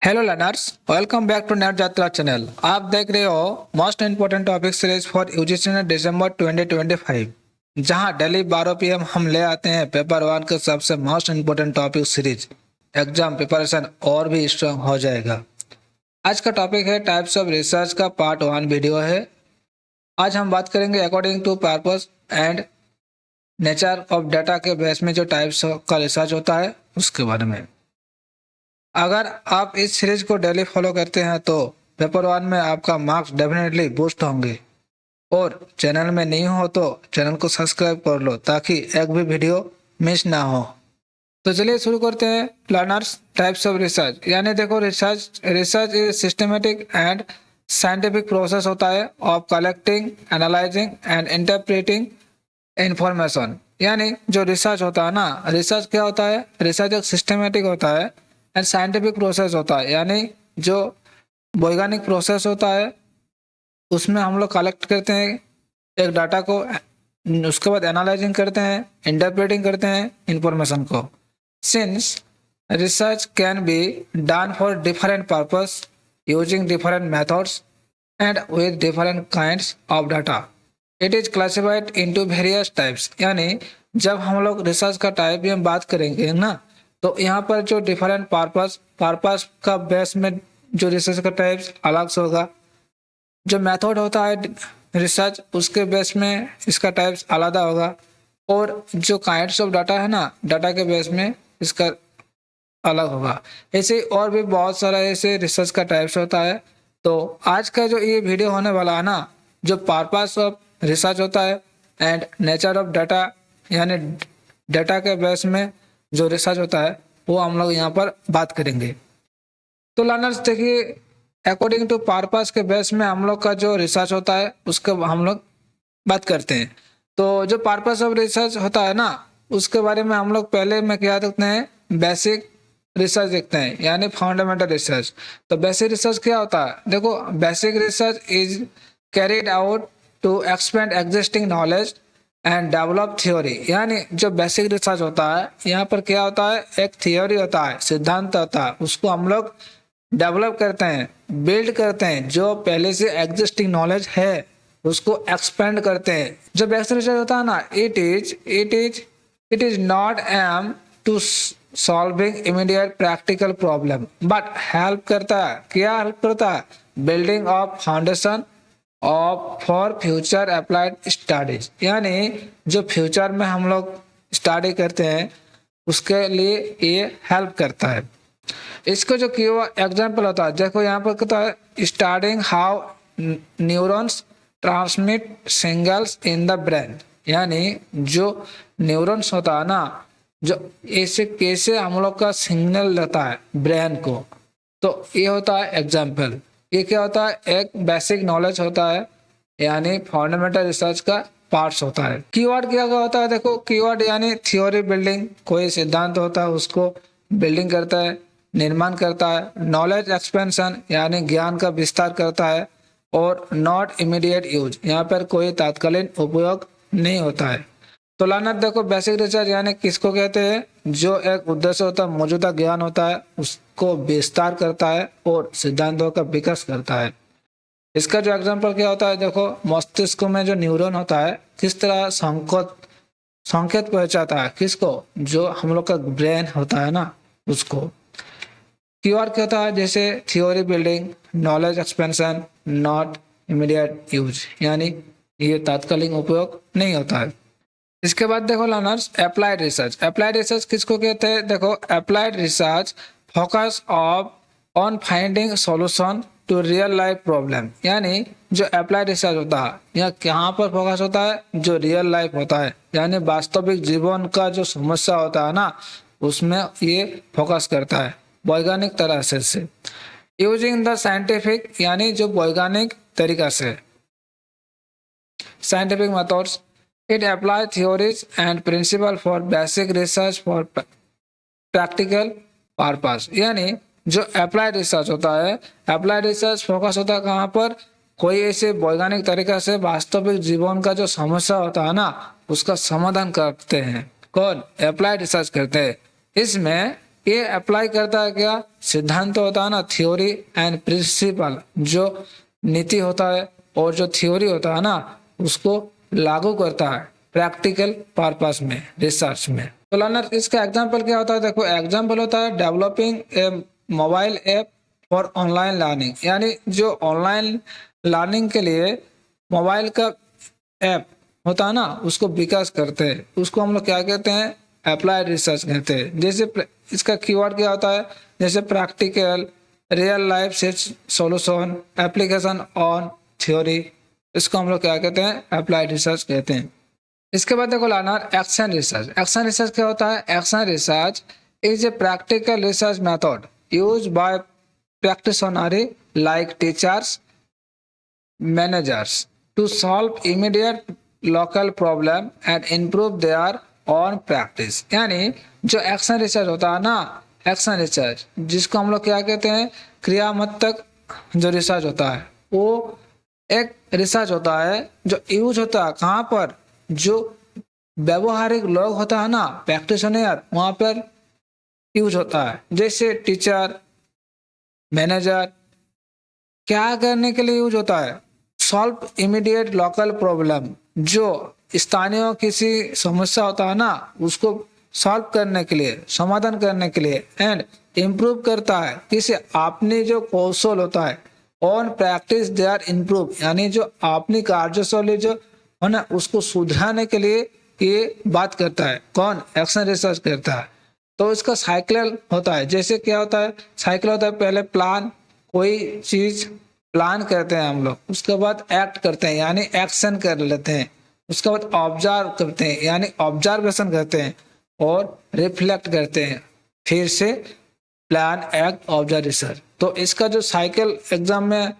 Hello learners, welcome back to NET Yatra channel. आप देख रहे हो most important topic series for UGC NET December 2025, जहां डेली 12 पीएम हम ले आते हैं पेपर वन के सबसे most important topic series. Exam preparation और भी स्ट्रांग हो जाएगा। आज का टॉपिक है टाइप्स ऑफ रिसर्च का पार्ट वन वीडियो है। आज हम बात करेंगे according to purpose and nature of data के बेस में जो टाइप्स का रिसर्च होता है उसके बारे में। अगर आप इस सीरीज को डेली फॉलो करते हैं तो पेपर वन में आपका मार्क्स डेफिनेटली बूस्ट होंगे। और चैनल में नहीं हो तो चैनल को सब्सक्राइब कर लो ताकि एक भी वीडियो मिस ना हो। तो चलिए शुरू करते हैं। लर्नर्स, टाइप्स ऑफ रिसर्च यानी देखो research is systematic and scientific process होता है of collecting, analysing and interpreting information. यानी जो रिसर्च होता है ना, रिसर्च क्या होता है? रिसर्च एक सिस्टमेटिक होता है एंड साइंटिफिक प्रोसेस होता है। यानी जो वैज्ञानिक प्रोसेस होता है उसमें हम लोग कलेक्ट करते हैं एक डाटा को, उसके बाद एनालाइजिंग करते हैं, इंटरप्रेटिंग करते हैं इंफॉर्मेशन को। Since research can be done for different purpose using different methods and with different kinds of data, it is classified into various types. यानी जब हम लोग रिसर्च का टाइप में बात करेंगे ना, तो यहाँ पर जो डिफरेंट पर्पस का बेस में जो रिसर्च का टाइप्स अलग से होगा। जो मेथड होता है रिसर्च उसके बेस में इसका टाइप्स आलादा होगा। और जो काइंड्स ऑफ डाटा है ना, डाटा के बेस में इसका अलग होगा। ऐसे और भी बहुत सारा ऐसे रिसर्च का टाइप्स होता है। तो आज का जो ये वीडियो होने वाला है ना, जो पर्पस ऑफ रिसर्च होता है एंड नेचर ऑफ डाटा, यानी डाटा के बेस में जो रिसर्च होता है वो हम लोग यहाँ पर बात करेंगे। तो लर्नर्स देखिए, अकॉर्डिंग टू पर्पस के बेस में हम लोग का जो रिसर्च होता है उसके हम लोग बात करते हैं। तो जो पर्पस ऑफ रिसर्च होता है ना, उसके बारे में हम लोग पहले में क्या देखते हैं? बेसिक रिसर्च देखते हैं, यानी फंडामेंटल रिसर्च। तो बेसिक रिसर्च क्या होता है? देखो, basic research is carried out to expand existing knowledge and develop theory. यानी जो बेसिक रिसर्च होता है यहाँ पर क्या होता है? एक थ्योरी होता है, सिद्धांत होता है, उसको हम लोग डेवलप करते हैं, बिल्ड करते हैं। जो पहले से एग्जिस्टिंग नॉलेज है उसको एक्सपेंड करते हैं। जो बेसिक रिसर्च होता है ना, it is not aim to solving immediate practical problem but help करता है। क्या हेल्प करता है? Building of foundation of for future applied studies. यानी जो फ्यूचर में हम लोग स्टडी करते हैं उसके लिए ये हेल्प करता है। इसको जो की एग्जाम्पल होता है, देखो यहाँ पर कहता है studying how neurons transmit signals in the brain. यानी जो न्यूरॉन्स होता है ना, जो ऐसे कैसे हम लोग का सिग्नल देता है ब्रेन को, तो ये होता है एग्जाम्पल। ये क्या होता है? एक बेसिक नॉलेज होता है, यानी फंडामेंटल रिसर्च का पार्ट्स होता है। कीवर्ड क्या क्या होता है? देखो, कीवर्ड यानी थ्योरी बिल्डिंग, कोई सिद्धांत होता है उसको बिल्डिंग करता है, निर्माण करता है। नॉलेज एक्सपेंशन यानी ज्ञान का विस्तार करता है। और नॉट इमीडिएट यूज, यहाँ पर कोई तात्कालिक उपयोग नहीं होता है। तो लानत देखो, बेसिक रिसर्च यानी किसको कहते हैं? जो एक उद्देश्य होता है, मौजूदा ज्ञान होता है उसको विस्तार करता है और सिद्धांतों का विकास करता है। इसका जो एग्जांपल क्या होता है? देखो, मस्तिष्क में जो न्यूरॉन होता है किस तरह संकेत पहुंचाता है, किसको? जो हम लोग का ब्रेन होता है ना उसको। कीवर्ड क्या होता है? जैसे theory building, knowledge expansion, not immediate use, यानी ये तात्कालिक उपयोग नहीं होता है। इसके बाद देखो learners, applied research. Applied research किसको कहते हैं? देखो, applied research focus on finding solution to real life problem. यानी जो अप्लाइड रिसर्च होता है यह कहाँ पर फोकस होता है? जो रियल लाइफ होता है, यानी वास्तविक जीवन का जो समस्या होता है ना उसमें ये फोकस करता है वैज्ञानिक तरह से। यूजिंग द साइंटिफिक, यानी जो वैज्ञानिक तरीका से, scientific methods, it applies theories and principle for basic research for practical purpose। यानी जो अप्लाइड रिसर्च होता है, अप्लाइड रिसर्च फोकस होता है कहाँ पर? कोई ऐसे वैज्ञानिक तरीका से वास्तविक जीवन का जो समस्या होता है ना उसका समाधान करते हैं। कौन? अप्लाइड रिसर्च करते हैं। इसमें ये अप्लाई करता है क्या, सिद्धांत होता है ना, थ्योरी एंड प्रिंसिपल, जो नीति होता है और जो थ्योरी होता है ना उसको लागू करता है प्रैक्टिकल पर्पस में, रिसर्च में। तो लर्नर इसका एग्जांपल क्या होता है, देखो एग्जांपल होता है developing a mobile app for online learning, यानी जो ऑनलाइन लर्निंग के लिए मोबाइल का ऐप होता है ना उसको विकास करते हैं, उसको हम लोग क्या कहते हैं, अप्लाइड रिसर्च कहते हैं। जैसे इसका कीवर्ड क्या होता है, जैसे practical, real life solution, application on theory, इसको हम लोग क्या कहते हैं, अप्लाइड रिसर्च कहते हैं। इसके बाद देखो learner action research. Action research क्या होता है, action research is a practical research method use by practitioners like teachers, managers to solve immediate local problem and improve their own practice। यानी जो एक्शन रिसर्च होता है ना, एक्शन रिसर्च जिसको हम लोग क्या कहते हैं, क्रियात्मक जो रिसर्च होता है, वो एक रिसर्च होता है जो यूज होता है कहाँ पर, जो व्यवहारिक लोग होता है ना, प्रैक्टिशनर, वहाँ पर यूज होता है। जैसे टीचर, मैनेजर, क्या करने के लिए यूज होता है, सॉल्व इमीडिएट लोकल प्रॉब्लम, जो स्थानीय किसी समस्या होता है ना उसको सॉल्व करने के लिए, समाधान करने के लिए, एंड इम्प्रूव करता है किसी अपनी जो कौशल होता है, on practice they are improve, यानी जो अपनी कार्यशैली जो है ना उसको सुधारने के लिए ये बात करता है, कौन, एक्शन रिसर्च करता है। तो इसका साइकिल होता है, जैसे क्या होता है, साइकिल होता है, पहले प्लान, कोई चीज प्लान करते हैं हम लोग, उसके बाद एक्ट करते हैं यानी एक्शन कर लेते हैं, उसके बाद ऑब्जर्व करते हैं यानी ऑब्जर्वेशन करते हैं, और रिफ्लेक्ट करते हैं, फिर से प्लान, एक्ट, ऑब्जर्व, रिसर्च। तो इसका जो साइकिल एग्जाम में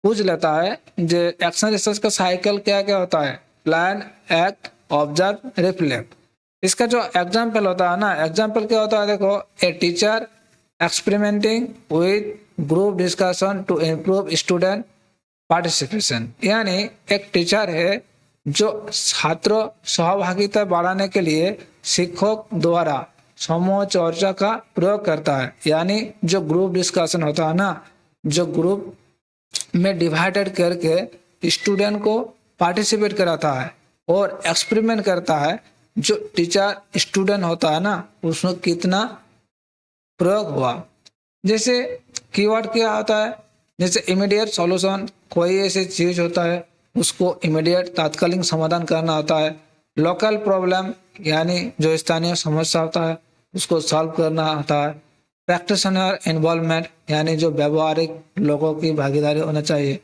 पूछ लेता है, जो एक्शन रिसर्च का साइकिल क्या क्या होता है, प्लान, एक्ट, ऑब्जर्व, रिफ्लेक्ट। इसका जो एग्जाम्पल होता है ना, एग्जाम्पल क्या होता है, देखो a teacher experimenting with group discussion to improve student participation, यानी एक टीचर है जो छात्र सहभागिता बढ़ाने के लिए शिक्षक द्वारा समूह चर्चा का प्रयोग करता है, यानी जो ग्रुप डिस्कशन होता है ना, जो ग्रुप में डिवाइडेड करके स्टूडेंट को पार्टिसिपेट कराता है और एक्सपेरिमेंट करता है, जो टीचर स्टूडेंट होता है ना उसमें कितना प्रयोग हुआ। जैसे कीवर्ड क्या होता है, जैसे इमीडिएट सॉल्यूशन, कोई ऐसी चीज होता है उसको इमीडिएट तात्कालिक समाधान करना होता है। लोकल प्रॉब्लम, यानी जो स्थानीय समस्या होता है उसको सॉल्व करना होता है। प्रैक्टिशनर इन्वॉल्वमेंट, यानी जो व्यवहारिक लोगों की भागीदारी होना चाहिए।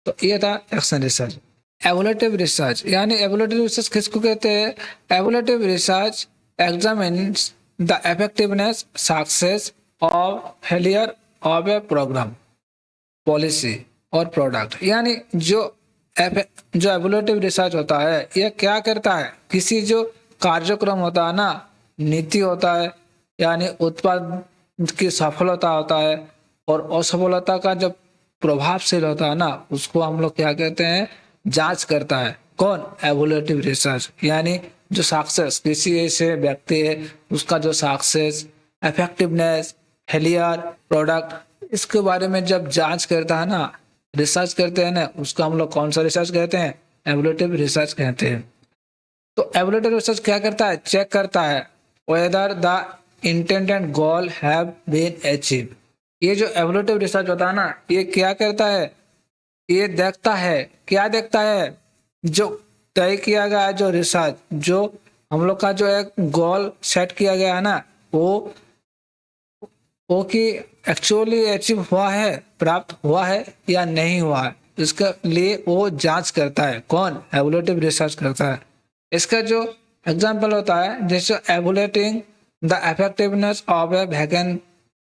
तो ये था एक्शन रिसर्च। एवोल्यूटिव रिसर्च, यानी एवोल्यूटिव रिसर्च किसको कहते हैं, evaluative research examines the effectiveness, success और failure of a program, policy और प्रोडक्ट। यानी जो एवोल्यूटिव रिसर्च होता है ये क्या करता है, किसी जो कार्यक्रम होता है ना, नीति होता है, यानी उत्पाद की सफलता होता है और असफलता का जो प्रभावशील होता है ना उसको हम लोग क्या कहते हैं, जांच करता है, कौन, एवोल्यूटिव रिसर्च। यानी जो सक्सेस, किसी ऐसे व्यक्ति है उसका जो सक्सेस, इफेक्टिवनेस, फेलियर, प्रोडक्ट, इसके बारे में जब जांच करता है ना, रिसर्च करते हैं ना, उसको हम लोग कौन सा रिसर्च कहते हैं, एवोल्यूटिव रिसर्च कहते हैं। तो एवोल्यूटिव रिसर्च क्या करता है, चेक करता है whether the intended goal have been achieve. ये जो एवोल्यूटिव रिसर्च होता है ना ये क्या करता है, ये देखता है, क्या देखता है, जो तय किया गया है, जो रिसर्च, जो हम लोग का जो एक गोल सेट किया गया है ना वो कि एक्चुअली अचीव हुआ है, प्राप्त हुआ है या नहीं हुआ है, इसके लिए वो जांच करता है, कौन, एवोल्यूटिव रिसर्च करता है। इसका जो एग्जाम्पल होता है, जैसे evaluating the effectiveness of a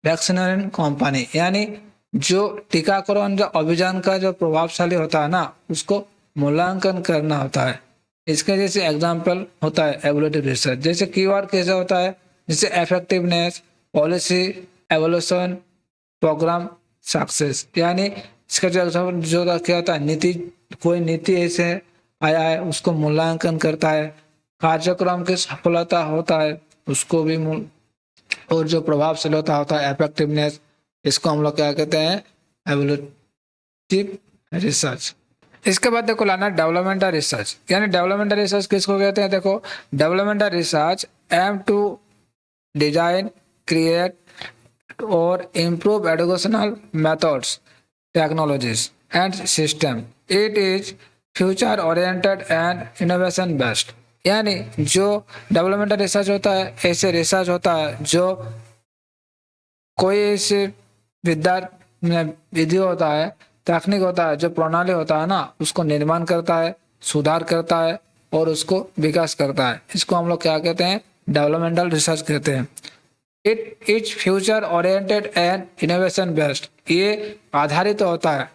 vaccination company, यानी जो टीकाकरण जो अभियान का जो प्रभावशाली होता है ना उसको मूल्यांकन करना होता है। इसके जैसे एग्जाम्पल होता है एवोल्यूटिव रिसर्च। जैसे कीवर्ड कैसे होता है, जैसे effectiveness, policy, evolution, programme, success, यानी इसका जो एग्जाम्पल जो क्या होता है, नीति, कोई नीति ऐसे आया है उसको मूल्यांकन करता है, कार्यक्रम की सफलता होता है उसको भी और जो प्रभावशीलता होता है इफेक्टिवनेस, इसको हम लोग क्या कहते हैं, एवोल्यूटिव रिसर्च। इसके बाद देखो लाना डेवलपमेंटल रिसर्च, यानी डेवलपमेंटल रिसर्च किसको कहते हैं, देखो developmental research aim to design, create और improve educational methods, technologies and system. It is future oriented and innovation based। यानी जो डेवलपमेंटल रिसर्च होता है, ऐसे रिसर्च होता है जो कोई ऐसे विधि होता है, तकनीक होता है, जो प्रणाली होता है ना, उसको निर्माण करता है, सुधार करता है और उसको विकास करता है। इसको हम लोग क्या कहते हैं, डेवलपमेंटल रिसर्च कहते हैं। It is future oriented and innovation based. ये आधारित होता है,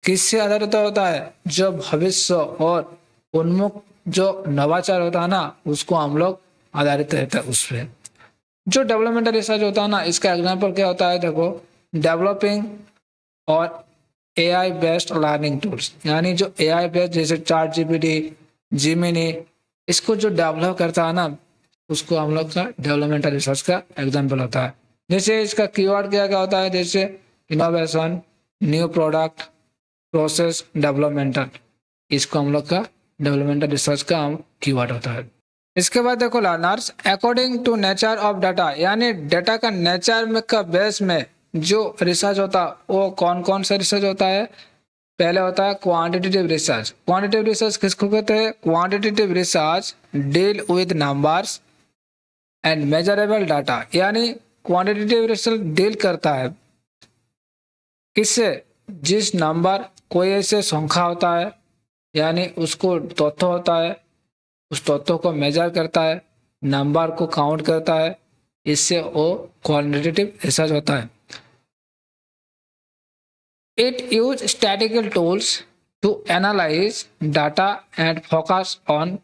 किससे आधारित होता है, जो भविष्य और उन्मुख जो नवाचार होता है ना, उसको हम लोग आधारित रहता है उस पर। जो डेवलपमेंटल रिसर्च होता है ना, इसका एग्जांपल क्या होता है, देखो डेवलपिंग और एआई बेस्ड लर्निंग टूल्स, यानी जो एआई बेस्ड जैसे चैट जीपीटी, जिमिनी, इसको जो डेवलप करता है ना, उसको हम लोग का डेवलपमेंटल रिसर्च का एग्जांपल होता है। जैसे इसका कीवर्ड क्या क्या होता है, जैसे innovation, new product, process developmental, इसको हम लोग का डेवलपमेंटल रिसर्च का कीवर्ड होता है। इसके बाद देखो learners, according to nature of data, यानी डाटा का नेचर में का बेस में जो रिसर्च होता है, वो कौन कौन सा रिसर्च होता है। पहले होता है क्वांटिटेटिव रिसर्च। क्वांटिटेटिव रिसर्च किसको कहते हैं, quantitative research deal with numbers and measurable data, यानी क्वांटिटेटिव रिसर्च डील करता है किससे, जिस नंबर कोई ऐसे संख्या होता है, यानी उसको तथ्य होता है, उस तथ्य को मेजर करता है, नंबर को काउंट करता है, इससे वो क्वांटिटेटिव रिसर्च होता है। It use statical tools to analyse data and focus on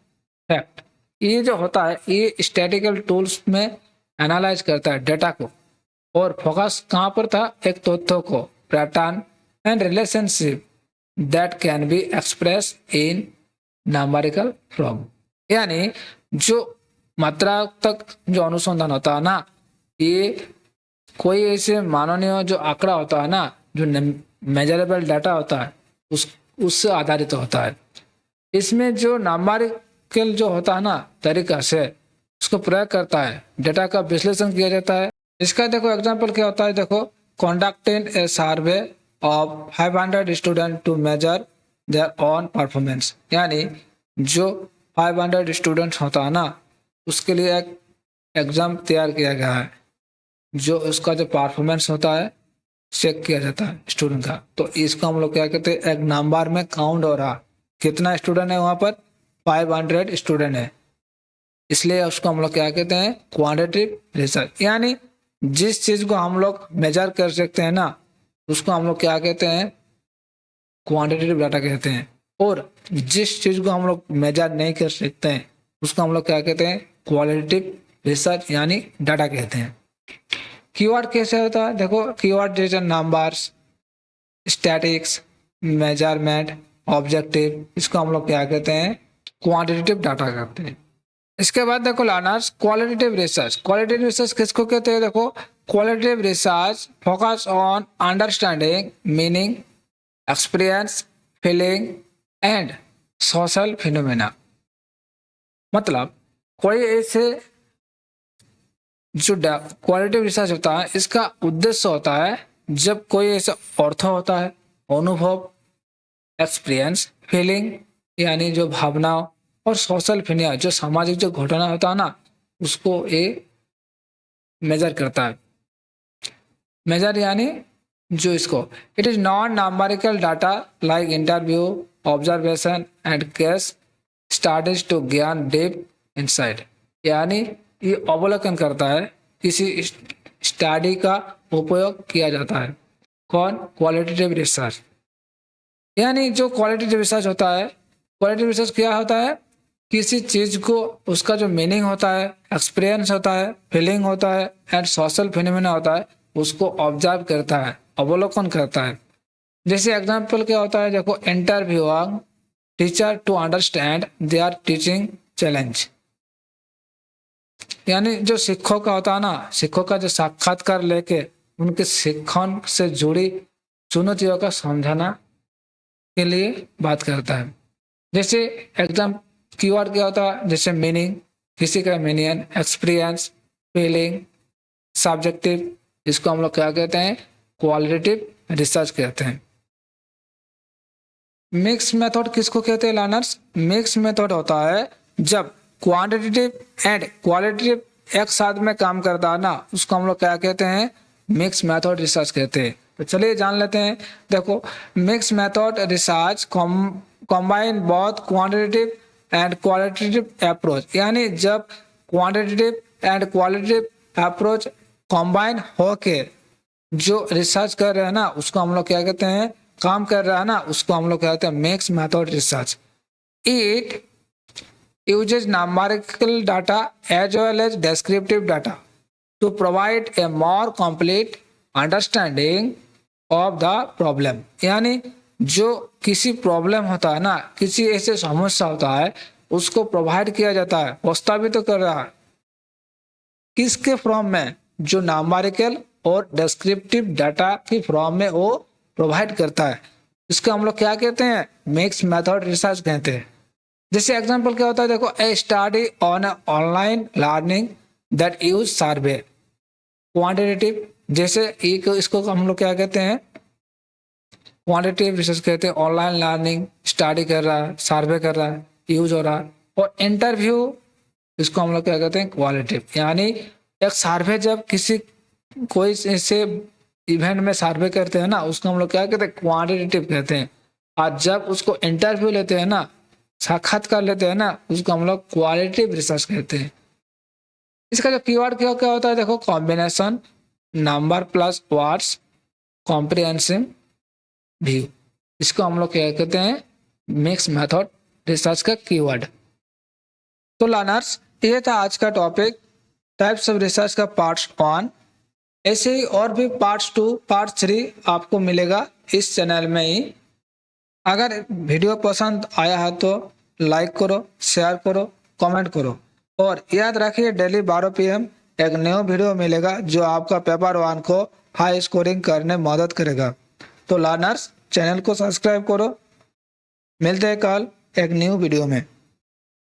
fact. ये जो होता है, ये स्टैटिकल टूल्स में एनालाइज करता है डाटा को, और फोकस कहाँ पर था, एक तथ्य को, pattern and relationship that can be express in numerical form. यानी जो मात्रात्मक जो अनुसंधान होता है ना, ये कोई ऐसे माननीय जो आंकड़ा होता है ना, जो मेजरेबल डाटा होता है, उससे आधारित होता है। इसमें जो नंबरिकल जो होता है ना तरीका से उसको प्रयोग करता है, डाटा का विश्लेषण किया जाता है। इसका देखो एग्जांपल क्या होता है, देखो conducting a survey of 500 student to measure their own performance, यानी जो 500 स्टूडेंट्स होता है ना, उसके लिए एक एग्जाम तैयार किया गया है, जो उसका जो परफॉर्मेंस होता है चेक किया जाता है स्टूडेंट का। तो इसको हम लोग क्या कहते हैं, एक नंबर में काउंट हो रहा कितना स्टूडेंट है, वहां पर 500 स्टूडेंट है, इसलिए उसको हम लोग क्या कहते हैं, क्वांटिटेटिव रिसर्च। यानी जिस चीज को हम लोग मेजर कर सकते हैं ना, उसको हम लोग क्या कहते हैं, क्वांटिटेटिव डाटा कहते हैं। और जिस चीज को हम लोग मेजर नहीं कर सकते हैं, उसको हम लोग क्या कहते हैं, क्वालिटेटिव रिसर्च यानी डाटा कहते हैं। कीवर्ड कैसे होता है, देखो कीवर्ड जैसे नंबर्स, स्टैटिक्स, मेजरमेंट, ऑब्जेक्टिव, इसको हम लोग क्या कहते हैं, क्वांटिटेटिव डाटा कहते हैं। इसके बाद देखो learners, qualitative research. Qualitative research किसको कहते हैं, देखो qualitative research focus on understanding meaning, experience, feeling and social phenomena. मतलब कोई ऐसे जो क्वालिटेटिव रिसर्च होता है, इसका उद्देश्य होता है जब कोई ऐसा अर्थ होता है, अनुभव, एक्सपीरियंस, फीलिंग यानी जो भावना, और सोशल फिनिया जो सामाजिक जो घटना होता है ना, उसको ये मेजर करता है। मेजर यानी जो इसको, it is non numerical data like interview, observation and case studies to gain deep insight, यानी ये अवलोकन करता है, किसी स्टडी का उपयोग किया जाता है। कौन, क्वालिटेटिव रिसर्च। यानी जो क्वालिटेटिव रिसर्च होता है, क्वालिटेटिव रिसर्च क्या होता है, किसी चीज को उसका जो मीनिंग होता है, एक्सपीरियंस होता है, फीलिंग होता है एंड सोशल फिनोमेना होता है, उसको ऑब्जर्व करता है, अवलोकन करता है। जैसे एग्जांपल क्या होता है, देखो interviewing teacher to understand their teaching challenge. यानी जो शिक्षकों का होता है ना, शिक्षकों का जो साक्षात्कार लेके उनके शिक्षण से जुड़ी चुनौतियों का समझाना के लिए बात करता है। जैसे एग्जाम कीवर्ड क्या होता है, जैसे मीनिंग, किसी का मीनिंग, एक्सपीरियंस, फीलिंग, सब्जेक्टिव, इसको हम लोग क्या कहते हैं, क्वालिटेटिव रिसर्च कहते हैं। मिक्स मेथड किसको कहते हैं लर्नर्स? मिक्स मेथड होता है जब क्वांटिटेटिव एंड क्वालिटेटिव एक साथ में काम करता है ना, उसको हम लोग क्या कहते हैं, मिक्स मेथड रिसर्च कहते हैं। तो चलिए जान लेते हैं। देखो, mix method research combine both quantitative and qualitative approach, यानी जब quantitative and qualitative approach combine होके जो रिसर्च कर रहे हैं ना, उसको हम लोग क्या कहते हैं, काम कर रहा है ना, उसको हम लोग कहते हैं mix method research. It uses numerical data as well as descriptive data to provide a more complete understanding of the problem, यानी जो किसी प्रॉब्लम होता है ना, किसी ऐसे समस्या होता है, उसको प्रोवाइड किया जाता है, प्रस्तावित तो कर रहा है किसके फॉर्म में, जो न्यूमेरिकल और डिस्क्रिप्टिव डाटा की फॉर्म में वो प्रोवाइड करता है। इसको हम लोग क्या कहते हैं, मिक्स मेथड रिसर्च कहते हैं। जैसे एग्जांपल क्या होता है, देखो, a study on online learning that use survey, quantitative, जैसे एक इसको हम लोग क्या कहते हैं, क्वांटिटेटिव रिसर्च कहते हैं। ऑनलाइन लर्निंग स्टडी कर रहा है, सर्वे कर रहा है, यूज हो रहा है। और इंटरव्यू, इसको हम लोग क्या कहते हैं, क्वालिटेटिव, यानी एक सर्वे जब किसी कोई ऐसे इवेंट में सर्वे करते हैं ना, उसको हम लोग क्या कहते हैं, क्वांटिटेटिव कहते हैं। और जब उसको इंटरव्यू लेते हैं ना, साक्षात्कार लेते हैं ना, उसको हम लोग क्वालिटेटिव रिसर्च कहते हैं। इसका जो कीवर्ड क्या क्या होता है, देखो, combination, number plus words, comprehensive view, इसको हम लोग क्या कहते हैं, मिक्स मेथड रिसर्च का कीवर्ड। तो लर्नर्स, ये था आज का टॉपिक, टाइप्स ऑफ रिसर्च का पार्ट 1। ऐसे ही और भी पार्ट्स 2, पार्ट 3 आपको मिलेगा इस चैनल में ही। अगर वीडियो पसंद आया है तो लाइक करो, शेयर करो, कमेंट करो, और याद रखिए डेली 12 PM एक न्यू वीडियो मिलेगा जो आपका पेपर 1 को हाई स्कोरिंग करने में मदद करेगा। तो लर्नर्स, चैनल को सब्सक्राइब करो। मिलते हैं कल एक न्यू वीडियो में।